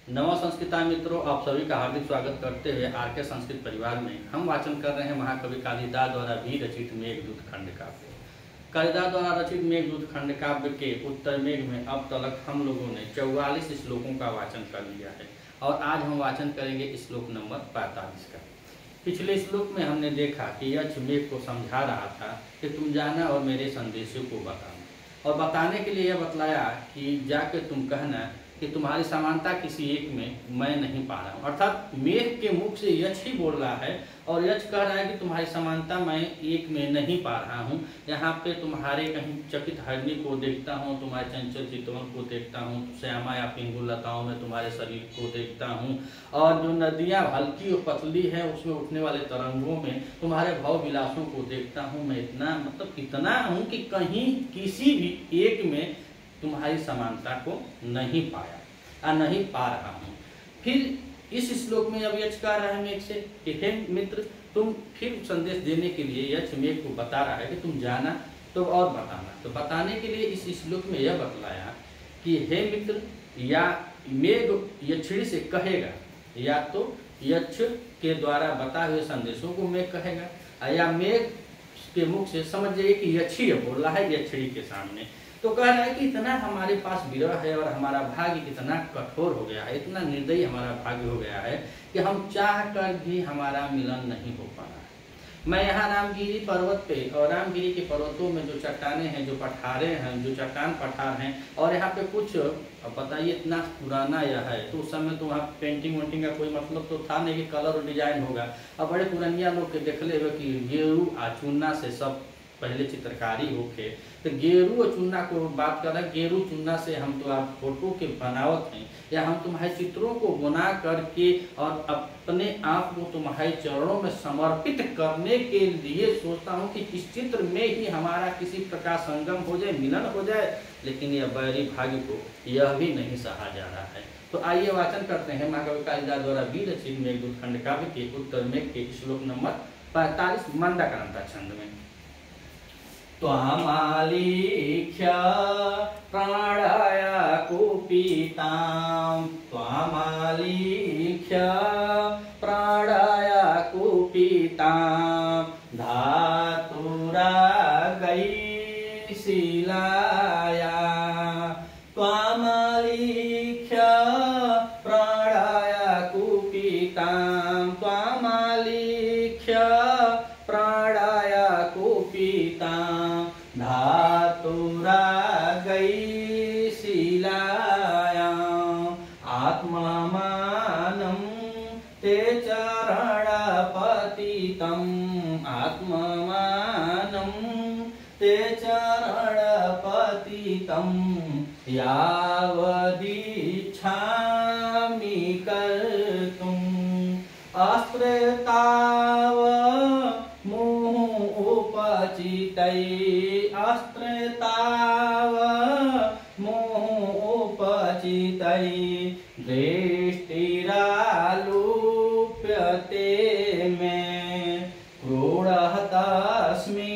नवा संस्कृता मित्रों, आप सभी का हार्दिक स्वागत करते हुए आरके संस्कृत परिवार में हम वाचन कर रहे हैं महाकवि कालिदास द्वारा भी रचित मेघदूत खंड काव्य। कालिदास द्वारा रचित मेघदूत खंड काव्य के उत्तर मेघ में अब तक हम लोगों ने 44 श्लोकों का वाचन कर लिया है और आज हम वाचन करेंगे श्लोक नंबर 45 का। पिछले श्लोक में हमने देखा कि यक्ष मेघ को समझा रहा था कि तुम जाना और मेरे संदेशों को बताना, और बताने के लिए यह बतलाया कि जाके तुम कहना कि तुम्हारी समानता किसी एक में मैं नहीं पा रहा हूँ। अर्थात मेघ के मुख से यक्ष ही बोल रहा है और यक्ष कह रहा है कि तुम्हारी समानता मैं एक में नहीं पा रहा हूँ। यहाँ पे तुम्हारे कहीं चकित हरणी को देखता हूँ, तुम्हारे चंचल चितवन को देखता हूँ, श्यामा या पिंगुल लताओं में तुम्हारे शरीर को देखता हूँ, और जो नदियाँ हल्की और पतली है उसमें उठने वाले तरंगों में तुम्हारे भाव विलासों को देखता हूँ। मैं इतना हूँ कि कहीं किसी भी एक में तुम्हारी समानता को नहीं पाया या नहीं पा रहा हूँ। फिर इस श्लोक में अब यक्ष कह रहा है मेघ से कि हे मित्र, तुम फिर संदेश देने के लिए यक्ष मेघ को बता रहा है कि तुम जाना तो और बताना। तो बताने के लिए इस श्लोक में यह बतलाया कि हे मित्र, या मेघ यक्षिणी से कहेगा, या तो यक्ष के द्वारा बताए हुए संदेशों को मेघ कहेगा, या मेघ के मुख से समझ जाइए कि यक्षी बोल रहा है यक्षिणी के सामने। तो कह रहा है कि इतना हमारे पास विरह है और हमारा भाग्य कितना कठोर हो गया है, इतना निर्दयी हमारा भाग्य हो गया है कि हम चाह कर भी हमारा मिलन नहीं हो पा रहा है। मैं यहाँ रामगिरी पर्वत पे, और रामगिरी के पर्वतों में जो चट्टाने हैं, जो पठारे हैं, जो चट्टान पठार हैं, और यहाँ पे कुछ बताइए इतना पुराना यह है, तो उस समय तो वहाँ पेंटिंग वेंटिंग का कोई मतलब तो था नहीं कि कलर और डिजाइन होगा। अब बड़े पुरानिया लोग के देख ले कि गेरू आ चूना से सब पहले चित्रकारी होके, तो गेरू और चूना को बात कर रहे हैं। गेरू चूना से हम तो आप फोटो के बनावट हैं, या हम तुम्हारे चित्रों को बना करके और अपने आप को तुम्हारे चरणों में समर्पित करने के लिए सोचता हूँ कि इस चित्र में ही हमारा किसी प्रकार संगम हो जाए, मिलन हो जाए, लेकिन यह बैरी भाग्य को यह भी नहीं सहा जा रहा है। तो आइए वाचन करते हैं महाकवि कालिदास द्वारा भी रचित मेघदूत खंड काव्य के उत्तर मेघ के श्लोक नंबर 45 मंदाक्रांता छंद में। त्वामालिख्य प्राणाय कुपितां, त्वामालिख्य प्राणाय कुपितां, धातुरा गई शिलाया, त्वामालिख्य प्राणाय कुपितां, त्वामालिख्य प्राणाय कुपितां, धातुरा गई शिलाया, आत्ममानं ते चरणपतितं, आत्ममानं ते चरणपतितं, यावदिच्छामि कर्तुम् अस्त्रताव उपचितै, अस्त्रताव मोहोपचितै, दृष्टिरालुप्यते मे, क्रूरः तस्मै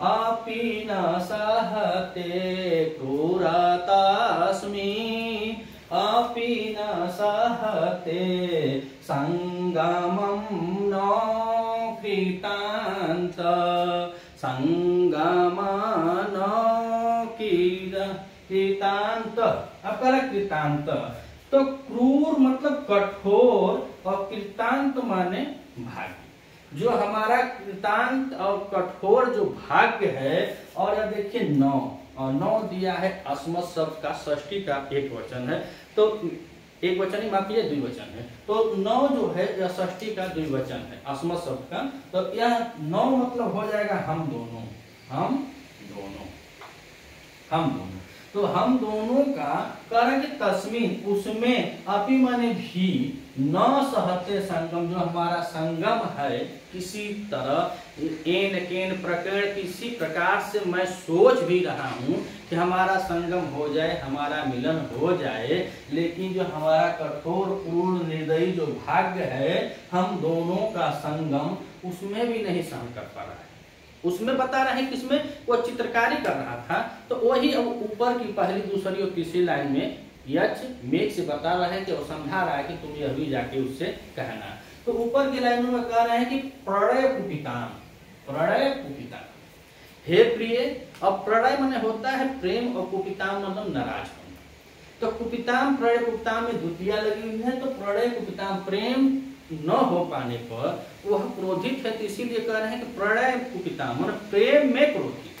अपि न सहते, क्रूरतस्मै अपि न सहते, संगमं न कृतान्त, संगमन कृतांत। अब कृतांत तो क्रूर मतलब कठोर, और कृतांत माने भाग्य। जो हमारा कृतांत और कठोर जो भाग्य है, और यह देखिए 9 और 9 दिया है अस्मत् शब्द का, षष्ठी का एक वचन है, तो एक वचन ही माफिए द्विवचन है, तो 9 जो है यह षष्ठी का द्विवचन है अस्मत् शब्द का। तो यह 9 मतलब हो जाएगा हम दोनों, हम दोनों, हम दोनों। तो हम दोनों का करेंगे तस्मीन, उसमें अपि माने भी, न सहते संगम, जो हमारा संगम है किसी तरह एन केन प्रकरण किसी प्रकार से मैं सोच भी रहा हूँ कि हमारा संगम हो जाए, हमारा मिलन हो जाए, लेकिन जो हमारा कठोर क्रूर निर्दयी जो भाग्य है हम दोनों का संगम, उसमें भी नहीं सहन कर पा रहा है। उसमें बता रहे हैं किसमें, वो चित्रकारी कर रहा था, तो वही अब ऊपर की पहली दूसरी और तीसरी लाइन में यक्ष मेघ से बता रहा है कि वो समझा रहा है कि तुम यह भी जाके उससे कहना। तो ऊपर की लाइनों में कह रहे हैं कि प्रणय कुपिताम, प्रणय कुपिताम, हे प्रिय। अब प्रणय माने होता है प्रेम और कुपिताम मतलब नाराज होना। तो कुपिताम प्रणय कुपिताम में द्वितीया लगी हुई है, तो प्रणय कुपिताम प्रेम न हो पाने पर वह क्रोधित है, तो इसीलिए कह रहे हैं कि प्रणय कुपिताम मतलब प्रेम में क्रोधित,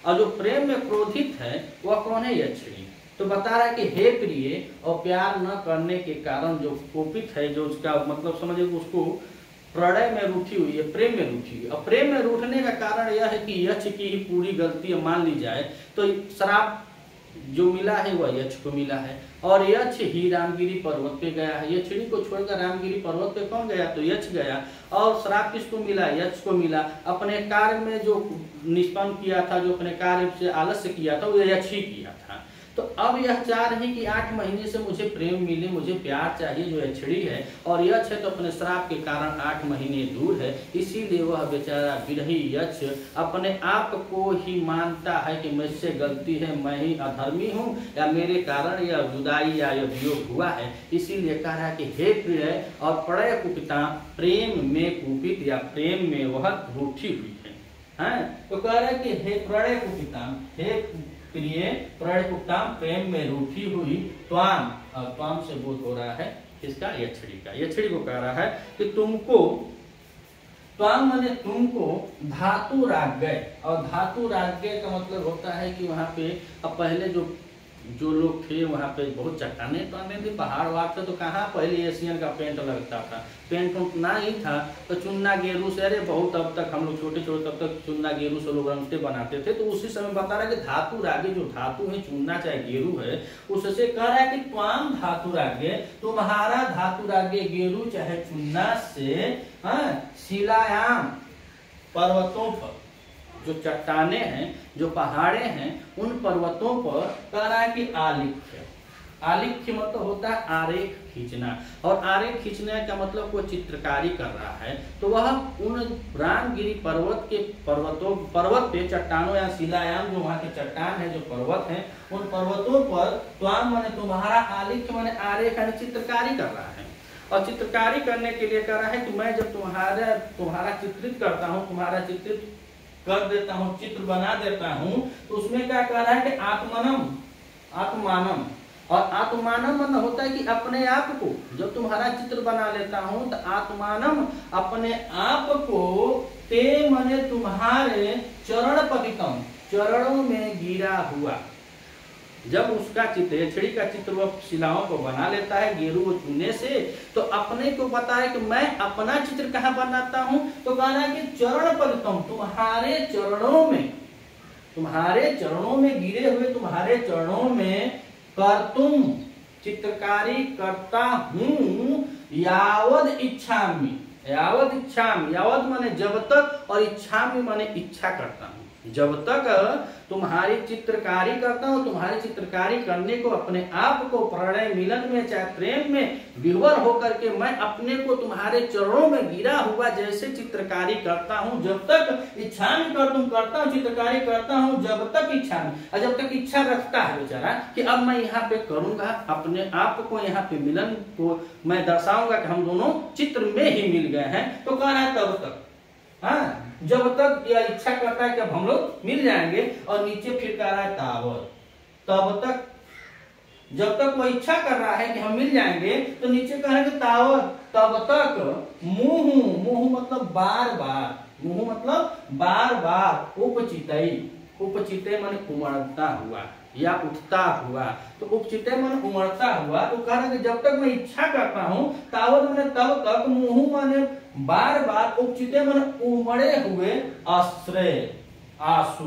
और जो प्रेम में क्रोधित है वह कौन है? यक्षिणी। तो बता रहा है कि हे प्रिय, और प्यार न करने के कारण जो कोपित है, जो उसका मतलब समझे उसको प्रणय में रूठी हुई है, प्रेम में रूठी हुई। और प्रेम में रूठने का कारण यह है कि यक्ष की ही पूरी गलती मान ली जाए तो श्राप जो मिला है वह यक्ष को मिला है, और यक्ष ही रामगिरी पर्वत पे गया है। यक्षिणी को छोड़कर रामगिरी पर्वत पे कौन गया? तो यक्ष गया। और श्राप किसको मिला? यक्ष को मिला। अपने कार्य में जो निष्पन्न किया था, जो अपने कार्य से आलस्य किया था, वो यक्ष ही किया था। तो अब यह चाह रही कि 8 महीने से मुझे प्रेम मिले, मुझे प्यार चाहिए, जो यक्षिणी है, और यक्ष है तो अपने श्राप के कारण 8 महीने दूर है। इसीलिए वह बेचारा विरही यक्ष अपने आप को ही मानता है कि मुझसे गलती है, मैं ही अधर्मी हूँ, या मेरे कारण यह जुदाई या यह वियोग हुआ है। इसीलिए कह रहा है कि हे प्रिय, और प्रणय कुपिता प्रेम में कुपित या प्रेम में वह रूठी हुई है। तो कह रहा है कि हे प्रणय कुपिता, हे प्रिय प्रणय कुपिताम प्रेम में रूठी हुई त्वाम, त्वाम से बोध हो रहा है इसका? यक्षिणी का। यक्षिणी को कह रहा है कि तुमको, त्वाम माने तुमको, धातु राग्य, और धातु राग्य का मतलब होता है कि वहां पे अब पहले जो लोग थे वहां पे बहुत चट्टाने थी, पहाड़ वहां थे, तो कहाँ पहले एशियन का पेंट लगता था, पेंट उतना ही था, तो चुन्ना गेरू से, अरे बहुत अब तक हम लोग छोटे छोटे तब तक चुन्ना गेरू से लोग रंगते बनाते थे। तो उसी समय बता रहा है कि धातु रागे, जो धातु है चुन्ना चाहे गेरू है, उससे कह रहा है कि त्वाम धातु रागे, तुम्हारा धातु रागे गेरू चाहे चुन्ना से शिलायाम पर्वतों पर, जो चट्टाने हैं, जो पहाड़े हैं, उन पर्वतों पर कह रहा है कि आलिख्य, आलिख्य मतलब होता है आरेख खींचना, और आरेख खींचने का मतलब कोई चित्रकारी कर रहा है। तो वह उन रामगिरी पर्वत के पर्वत पे चट्टानों या शिलायाम, जो वहाँ के चट्टान है, जो पर्वत है, उन पर्वतों पर त्वाम माने तुम्हारा, आलिख्य माने आरेख यानी चित्रकारी कर रहा है। और चित्रकारी करने के लिए कह रहा है कि मैं जब तुम्हारा चित्रित करता हूँ, तुम्हारा चित्रित कर देता हूँ, चित्र बना देता हूँ, तो उसमें क्या कह रहा है कि आत्मनम, आत्मानम, और आत्मानम मतलब होता है कि अपने आप को, जब तुम्हारा चित्र बना लेता हूँ तो आत्मानम, अपने आप को, ते मने तुम्हारे चरण पतितम, चरणों में गिरा हुआ। जब उसका चित्र, यक्षिणी का चित्र वह शिलाओं को बना लेता है गेरू व चूने से, तो अपने को पता है कि मैं अपना चित्र कहाँ बनाता हूँ, तो कहना है कि चरण पतितम, तुम्हारे चरणों में, तुम्हारे चरणों में गिरे हुए, तुम्हारे चरणों में कर्तुम, चित्रकारी करता हूँ, यावद इच्छामि, यावद इच्छामि, यावद माने जब तक, और इच्छामि माने इच्छा करता हूँ, जब तक तुम्हारी चित्रकारी करता हूँ, तुम्हारी चित्रकारी करने को, अपने आप को प्रणय मिलन में चाहे प्रेम में विह्वल होकर के मैं अपने को तुम्हारे चरणों में गिरा हुआ जैसे चित्रकारी करता हूँ, जब तक इच्छा में करता हूँ, चित्रकारी करता हूँ, जब तक इच्छा में, और जब तक इच्छा रखता है बेचारा कि अब मैं यहाँ पे करूंगा, अपने आप को यहाँ पे मिलन को मैं दर्शाऊंगा कि हम दोनों चित्र में ही मिल गए हैं, तो कह रहा है तब तक, जब तक यह इच्छा करता है कि अब हम लोग मिल जाएंगे, और नीचे फिर कह रहा है तावत, तब तक, जब तक वो इच्छा कर रहा है कि हम मिल जाएंगे, तो नीचे कह रहा है कि तावत, तब तक मुहु, मुहु मतलब बार बार, मुहु मतलब बार बार, उपचितई, उपचिते मन उमड़ता हुआ या उठता हुआ, तो उपचिते मन उमड़ता हुआ, तो कह रहा है कि जब तक मैं इच्छा करता हूँ, तावत मैंने तब तक, मुहु माने बार बार, उपचिते मन उमड़े हुए, आश्रय आंसू,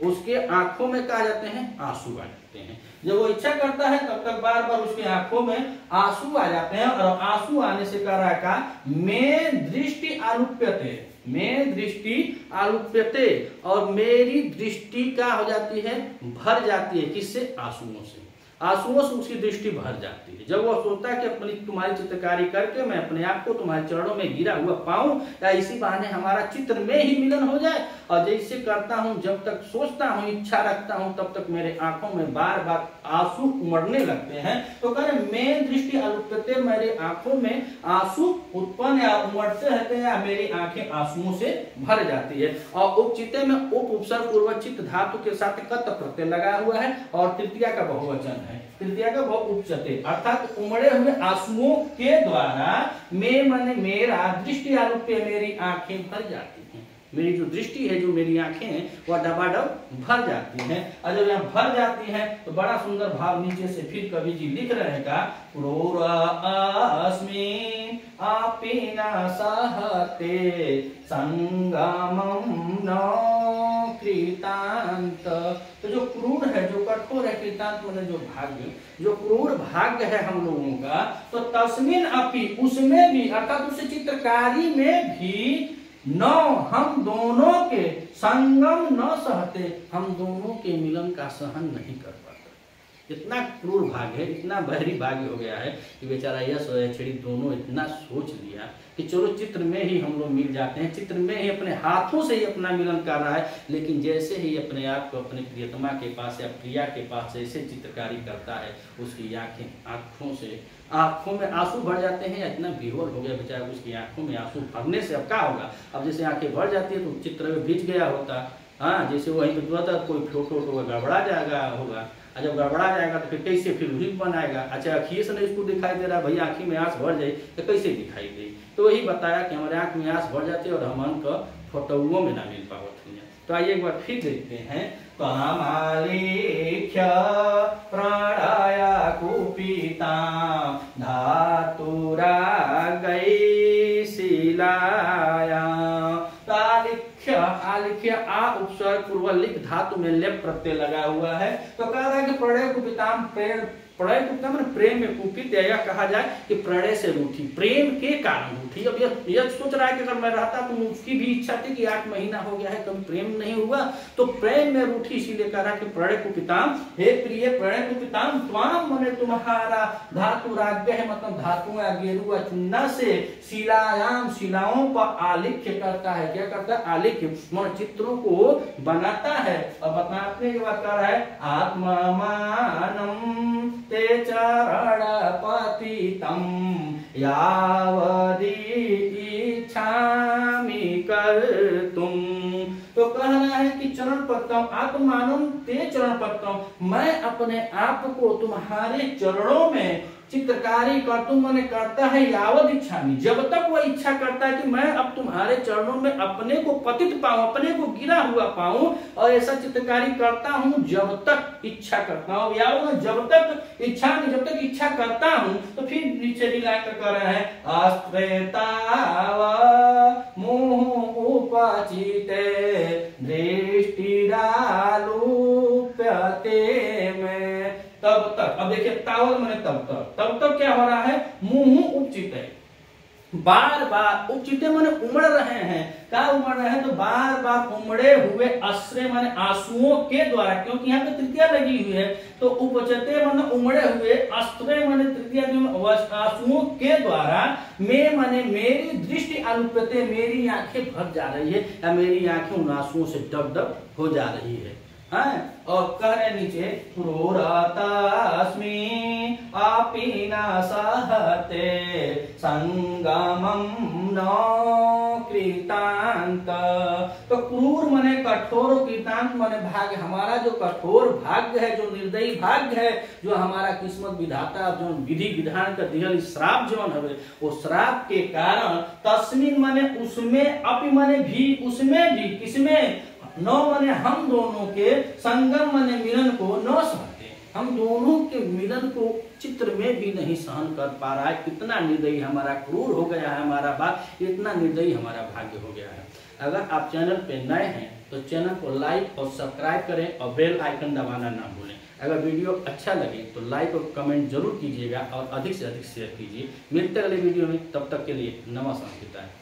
उसके आंखों में कहा जाते हैं आंसू आ जाते हैं। जब वो इच्छा करता है तब तक बार बार उसकी आंखों में आंसू आ जाते हैं, और आंसू आने से कह रहा का मैं दृष्टि आलुप्यते, मैं दृष्टि आलुप्यते, और मेरी दृष्टि क्या हो जाती है, भर जाती है, किससे, आंसुओं से। आंसुओं से उसकी दृष्टि भर जाती है। जब वह सोचता है कि अपनी तुम्हारी चित्रकारी करके मैं अपने आप को तुम्हारे चरणों में गिरा हुआ पाऊं या इसी बहाने हमारा चित्र में ही मिलन हो जाए, और जैसे करता हूं, जब तक सोचता हूं, इच्छा रखता हूं, तब तक मेरे आंखों में बार बार आंसू उमड़ने लगते हैं। तो कह रहे मैं दृष्टि आलुप्यते, मेरे आंखों में आंसू उत्पन्न या उमड़ते रहते हैं, या मेरी आंखें आंसुओं से भर जाती है। और उपचिते में उपसर्ग पूर्वक चित्त धातु के साथ कत प्रत्यय लगा हुआ है और तृतीया का बहुवचन है, तृतीया का बहु उपचते, अर्थात उमड़े हुए आंसुओं के द्वारा मैं माने मेरा दृष्टि आलुप्य, मेरी आंखें भर जाती हैं। मेरी जो दृष्टि है, जो मेरी आंखें हैं, वह डबाडब भर जाती हैं। और जब यहाँ भर जाती हैं तो बड़ा सुंदर भाव नीचे से फिर कवि जी लिख रहे हैं का क्रूर अस्मि आपिना सहते संगमम न कृतांत। तो जो क्रूर है, जो कठोर है, कृतांत मतलब जो भाग्य, जो क्रूर भाग्य है हम लोगों का, तो तस्मिन अपि, उसमें भी, अर्थात उस चित्रकारी में भी, न हम दोनों के संगम न सहते, हम दोनों के मिलन का सहन नहीं कर पाते। इतना क्रूर भाग्य है, इतना बहरी भाग्य हो गया है कि बेचारा यश और छेड़ी दोनों इतना सोच लिया कि चलो चित्र में ही हम लोग मिल जाते हैं, चित्र में ही अपने हाथों से ही अपना मिलन कर रहा है। लेकिन जैसे ही अपने आप को अपने प्रियतमा के पास या प्रिया के पास जैसे चित्रकारी करता है, उसकी आंखों में आंसू भर जाते हैं, या इतना विह्वल हो गया बेचारा, उसकी आंखों में आंसू भरने से अब क्या होगा। अब जैसे आंखें भर जाती है तो चित्र में भीज गया होता, हाँ, जैसे वहीं पे कोई फोटो गड़बड़ा जाएगा होगा, और जब गड़बड़ा जाएगा तो फिर कैसे फिर वही बनाएगा। अच्छा, अखिए से नहीं इसको दिखाई दे रहा, भैया आंखी में आंस भर जाए तो कैसे दिखाई दे। तो वही बताया कि हमारे आंख में आंस भर जाते और हम का फोटोओं में ना मिल पावत। तो आइए एक बार फिर देखते हैं। त्वमालेख्य प्राणाया कुपिता धातुरा गई शिलाया। आलिख्य आ उपसर्ग पूर्वलिक धातु में लेप प्रत्यय लगा हुआ है। तो कह रहा है कि प्रणय कुपिताम, प्रणय कुपिता मतलब प्रेम में कुपित, या कहा जाए कि प्रणय से रूठी, प्रेम के कारण रूठी। अब यह सोच रहा है कि अगर मैं रहता तो उसकी भी इच्छा थी कि 8 महीना हो गया है, कभी प्रेम नहीं हुआ, तो प्रेम में रूठी, इसीलिए कह रहा है कि प्रणय कुपिताम, हे प्रिय प्रणय कुपिताम, त्वाम मने तुम्हारा, धातु राज्य है मतलब धातु या गेरुआ चुन्ना से, शिलायाम शिलाओं पर आलिख्य करता है। क्या करता है? आलिख्य मन चित्रों को बनाता है। और बताने के बाद कह रहा है आत्मानम ते चरण पतितम यावदी इच्छामि कर्तुम। तो कह रहा है कि चरण पत्तम आत्मानम ते चरण पत्तम, मैं अपने आप को तुम्हारे चरणों में चित्रकारी करतुम मैंने करता है, यावद इच्छा में, जब तक वह इच्छा करता है कि मैं अब तुम्हारे चरणों में अपने को पतित पाऊं, अपने को गिरा हुआ पाऊं, और ऐसा चित्रकारी करता हूं जब तक इच्छा करता हूं, यावद जब तक इच्छा में, जब तक इच्छा करता हूं। तो फिर नीचे लाकर कर रहे हैं आस्त्रेताव मोह उपचिते दृष्टि डालुप्यते में। तब तक, अब देखिए तावल मैंने तब तक क्या हो रहा है? मुंह उपचित है, बार बार उपचिते माने उमड़ रहे हैं। क्या उमड़ रहे हैं? तो बार बार उमड़े हुए आश्रय माने आंसुओं के द्वारा, क्योंकि यहाँ पे तृतीया लगी हुई है, तो उपचते माने उमड़े हुए, आश्रय माने तृतीया आंसुओं के द्वारा, मैं माने मेरी दृष्टि अनुपते, मेरी आंखें भर जा रही है, या मेरी आंखें उन आंसुओं से डब डब हो जा रही है। और कह रहे नीचे क्रूरतास्मि आपिना सहते संगमम न कृतांत। तो क्रूर मने कठोर, कृतांत मने भाग्य, हमारा जो कठोर भाग्य है, जो निर्दयी भाग्य है, जो हमारा किस्मत विधाता जो विधि विधान का दिहल श्राप जौन है, वो श्राप के कारण तस्मिन मने उसमें, अपि मने भी, उसमें भी, किसमें? नौ मने हम दोनों के, संगम मने मिलन को न सहते, हम दोनों के मिलन को चित्र में भी नहीं सहन कर पा रहा है। कितना निर्दयी हमारा, क्रूर हो गया है हमारा भाग्य, इतना निर्दयी हमारा भाग्य हो गया है। अगर आप चैनल पे नए हैं तो चैनल को लाइक और सब्सक्राइब करें और बेल आइकन दबाना ना भूलें। अगर वीडियो अच्छा लगे तो लाइक और कमेंट जरूर कीजिएगा और अधिक से अधिक शेयर कीजिए। मिलते अगले वीडियो में, तब तक के लिए नमस्कार।